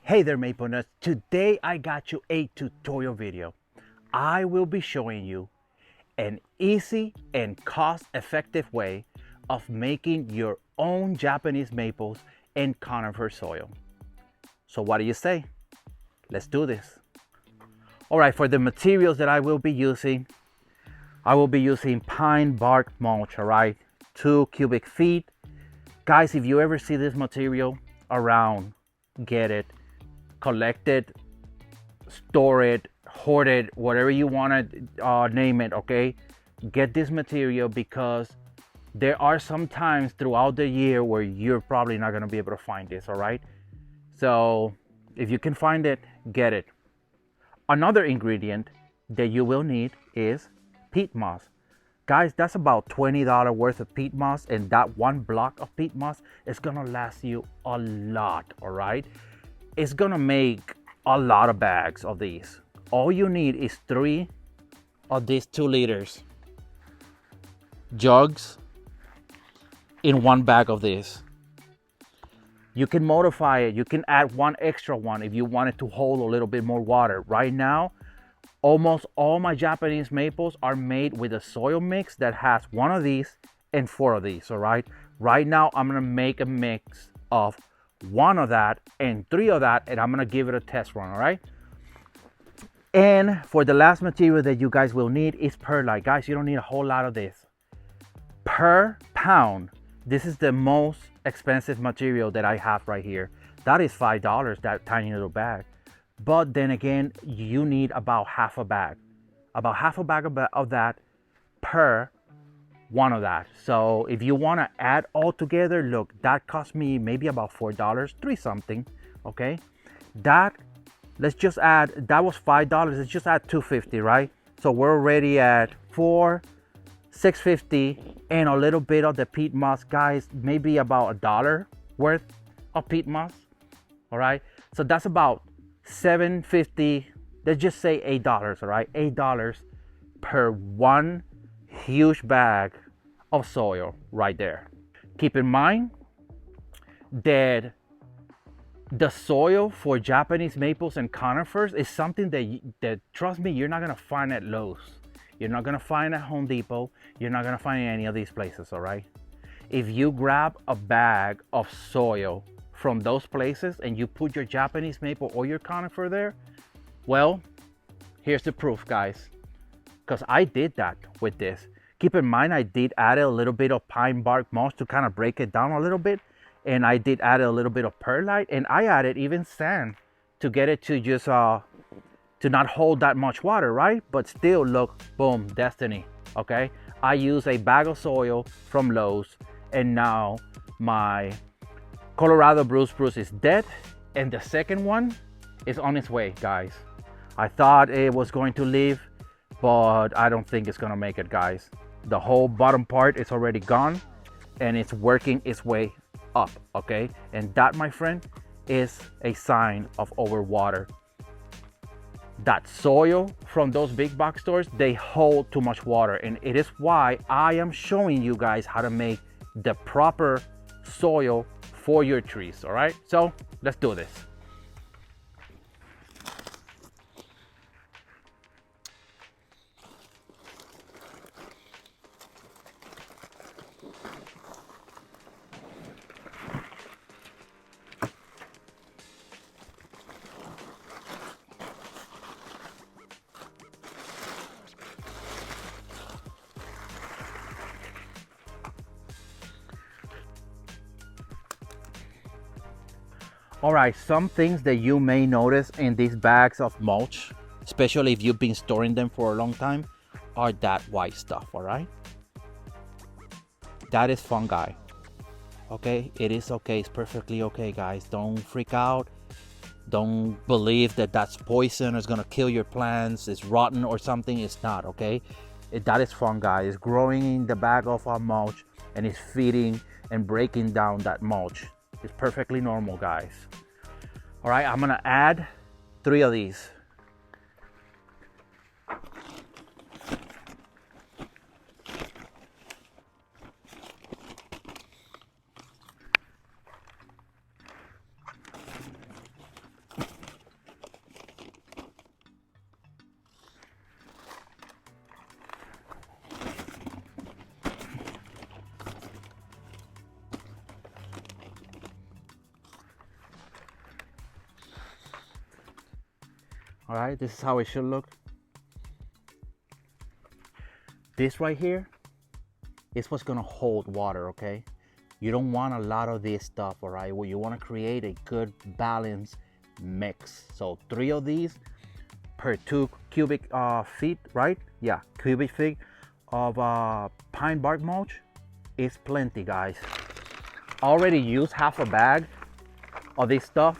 Hey there, Maple Nuts. Today I got you a tutorial video. I will be showing you an easy and cost-effective way of making your own Japanese maples and conifer soil. So what do you say? Let's do this. All right, for the materials that I will be using pine bark mulch, all right? 2 cubic feet. Guys, if you ever see this material around, get it, collect it, store it, hoard it, whatever you want to name it, okay? Get this material because there are some times throughout the year where you're probably not going to be able to find this, all right? So if you can find it, get it. Another ingredient that you will need is peat moss. Guys, that's about $20 worth of peat moss, and that one block of peat moss is gonna last you a lot, all right? It's gonna make a lot of bags of these. All you need is 3 of these 2 liters jugs in one bag of this. You can modify it. You can add one extra one if you want it to hold a little bit more water. Right now, almost all my Japanese maples are made with a soil mix that has 1 of these and 4 of these, all right? Right now, I'm gonna make a mix of 1 of that and 3 of that, and I'm gonna give it a test run, all right? And for the last material that you guys will need is perlite. Guys, you don't need a whole lot of this. Per pound, this is the most expensive material that I have right here. That is $5, that tiny little bag. But then again, you need about half a bag. About half a bag of that per 1 of that. So if you want to add all together, look, that cost me maybe about $4, 3 something, okay? That, let's just add, that was $5, let's just add $2.50, right? So we're already at $6.50 and a little bit of the peat moss, guys, maybe about $1 worth of peat moss, all right? So that's about $7.50, let's just say $8, all right? $8 per 1 huge bag of soil right there. Keep in mind that the soil for Japanese maples and conifers is something that trust me, you're not gonna find at Lowe's. You're not gonna find at Home Depot. You're not gonna find in any of these places, all right? If you grab a bag of soil from those places and you put your Japanese maple or your conifer there, well, here's the proof, guys, because I did that with this. Keep in mind, I did add a little bit of pine bark mulch to kind of break it down a little bit, and I did add a little bit of perlite, and I added even sand to get it to just to not hold that much water, right? But still, look, boom, destiny, okay? I use a bag of soil from Lowe's, and now my Colorado blue spruce is dead, and the second one is on its way, guys. I thought it was going to live, but I don't think it's gonna make it, guys. The whole bottom part is already gone, and it's working its way up, okay? And that, my friend, is a sign of overwater. That soil from those big box stores, they hold too much water, and it is why I am showing you guys how to make the proper soil for your trees, all right? So let's do this. All right, some things that you may notice in these bags of mulch, especially if you've been storing them for a long time, are that white stuff, all right? That is fungi, okay? It is okay, it's perfectly okay, guys. Don't freak out. Don't believe that that's poison, it's gonna kill your plants, it's rotten or something. It's not, okay? That is fungi. It's growing in the bag of our mulch, and it's feeding and breaking down that mulch. It's perfectly normal, guys. All right, I'm gonna add 3 of these. All right, this is how it should look. This right here is what's gonna hold water, okay? You don't want a lot of this stuff, all right? Well, you wanna create a good balanced mix. So 3 of these per 2 cubic feet, right? Yeah, cubic feet of pine bark mulch is plenty, guys. I already used half a bag of this stuff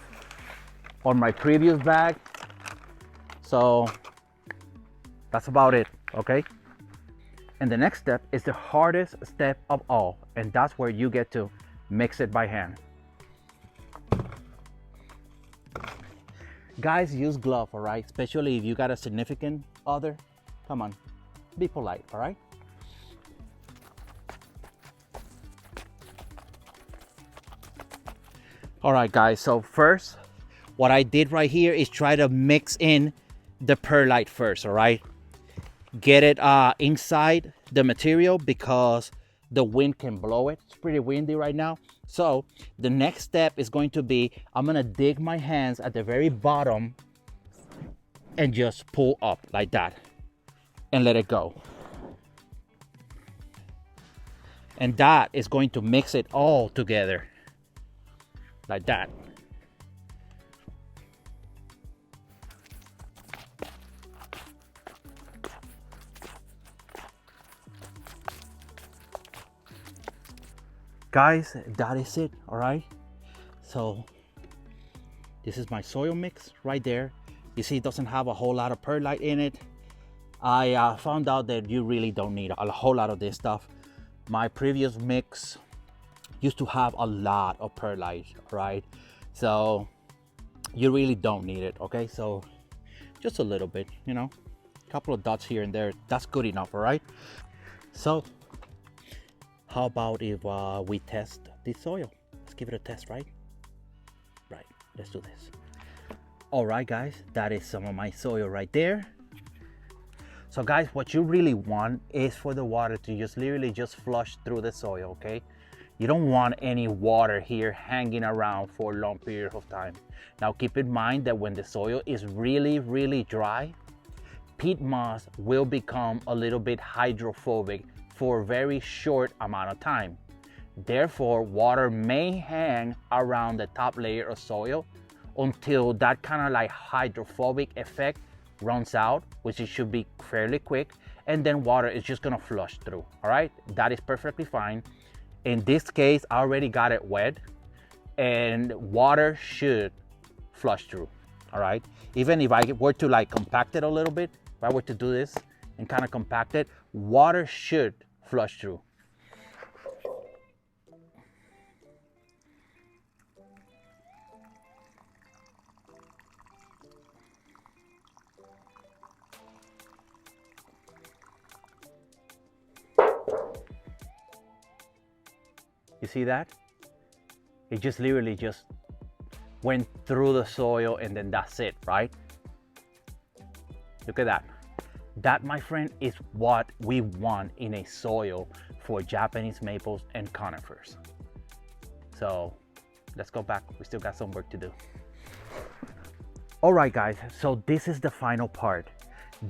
on my previous bag. So that's about it, okay? And the next step is the hardest step of all, and that's where you get to mix it by hand. Guys, use glove, all right? Especially if you got a significant other. Come on, be polite, all right? All right, guys, so first, what I did right here is try to mix in the perlite first, all right? Get it inside the material because the wind can blow it. It's pretty windy right now. So the next step is going to be, I'm gonna dig my hands at the very bottom and just pull up like that and let it go. And that is going to mix it all together like that. Guys, that is it, all right? So this is my soil mix right there. You see, it doesn't have a whole lot of perlite in it. I found out that you really don't need a whole lot of this stuff. My previous mix used to have a lot of perlite, right? So you really don't need it, okay? So just a little bit, you know, a couple of dots here and there, that's good enough, all right? So how about if we test the soil? Let's give it a test, right? Right, let's do this. All right, guys, that is some of my soil right there. So guys, what you really want is for the water to just literally just flush through the soil, okay? You don't want any water here hanging around for a long period of time. Now keep in mind that when the soil is really, really dry, peat moss will become a little bit hydrophobic for a very short amount of time. Therefore, water may hang around the top layer of soil until that kind of like hydrophobic effect runs out, which it should be fairly quick, and then water is just gonna flush through, all right? That is perfectly fine. In this case, I already got it wet, and water should flush through, all right? Even if I were to like compact it a little bit, if I were to do this and kind of compact it, water should flush through. You see that? It just literally just went through the soil and then that's it, right? Look at that. That, my friend, is what we want in a soil for Japanese maples and conifers. So let's go back. We still got some work to do. All right, guys, so this is the final part.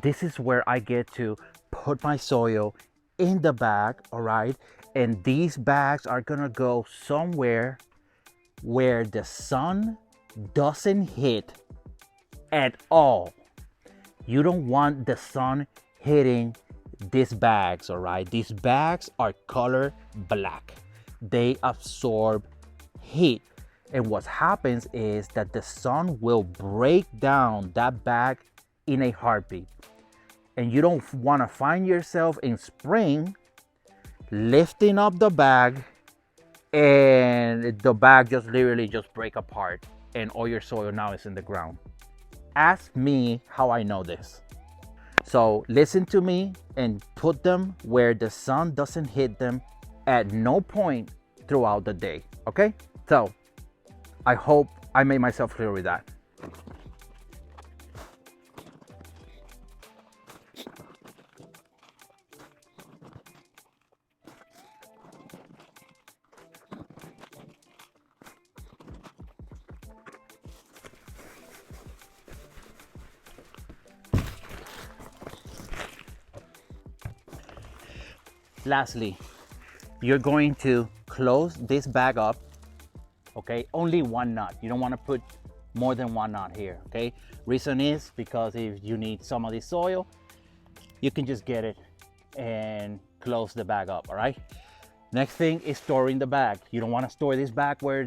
This is where I get to put my soil in the bag, all right? And these bags are gonna go somewhere where the sun doesn't hit at all. You don't want the sun hitting these bags, all right? These bags are color black. They absorb heat. And what happens is that the sun will break down that bag in a heartbeat. And you don't want to find yourself in spring lifting up the bag and the bag just literally just break apart and all your soil now is in the ground. Ask me how I know this. So listen to me and put them where the sun doesn't hit them at no point throughout the day, okay? So I hope I made myself clear with that. Lastly, you're going to close this bag up, okay? Only one knot. You don't want to put more than one knot here, okay? Reason is because if you need some of this soil, you can just get it and close the bag up, all right? Next thing is storing the bag. You don't want to store this bag where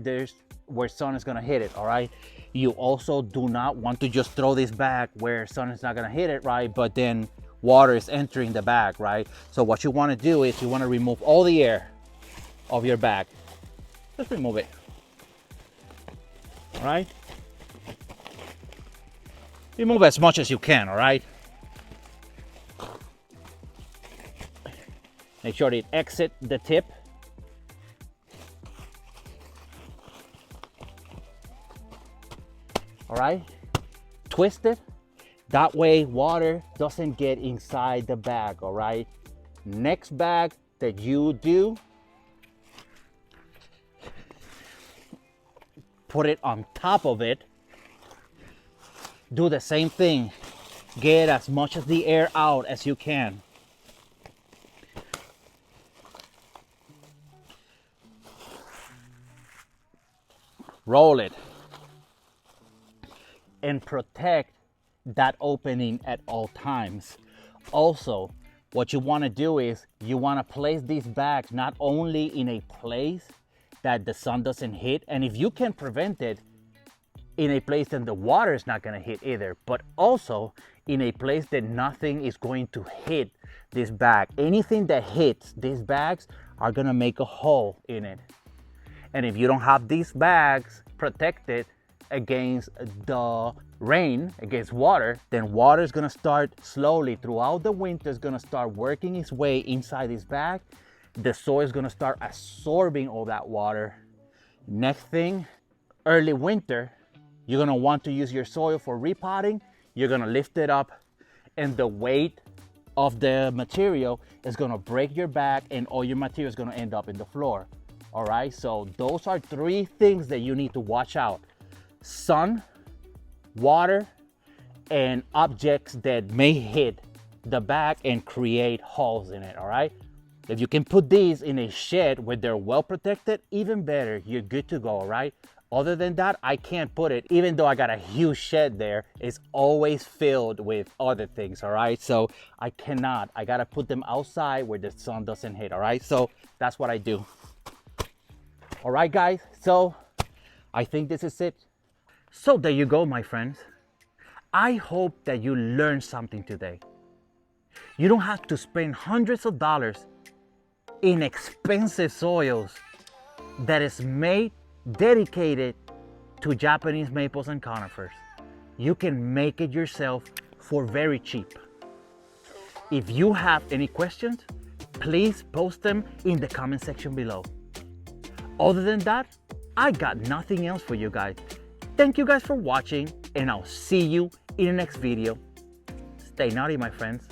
sun is gonna hit it, all right? You also do not want to just throw this bag where sun is not gonna hit it, right? But then water is entering the bag, right? So what you want to do is you want to remove all the air of your bag. Just remove it, all right? Remove as much as you can, all right? Make sure it exit the tip. All right, twist it. That way water doesn't get inside the bag, all right? Next bag that you do, put it on top of it. Do the same thing. Get as much of the air out as you can. Roll it. And protect that opening at all times. Also, what you want to do is you want to place these bags not only in a place that the sun doesn't hit, and if you can prevent it, in a place that the water is not going to hit either, but also in a place that nothing is going to hit this bag. Anything that hits these bags are going to make a hole in it. And if you don't have these bags protected against the rain, against water, then water is gonna start slowly throughout the winter, is gonna start working its way inside this bag. The soil is gonna start absorbing all that water. Next thing, early winter, you're gonna want to use your soil for repotting. You're gonna lift it up and the weight of the material is gonna break your bag and all your material is gonna end up in the floor. All right, so those are 3 things that you need to watch out. Sun, water, and objects that may hit the bag and create holes in it, all right? If you can put these in a shed where they're well protected, even better, you're good to go, all right? Other than that, I can't put it, even though I got a huge shed there, it's always filled with other things, all right? So I gotta put them outside where the sun doesn't hit, all right? So that's what I do. All right, guys, so I think this is it. So there you go, my friends. I hope that you learned something today. You don't have to spend hundreds of dollars in expensive soils that is made, dedicated to Japanese maples and conifers. You can make it yourself for very cheap. If you have any questions, please post them in the comment section below. Other than that, I got nothing else for you guys. Thank you guys for watching, and I'll see you in the next video. Stay naughty, my friends.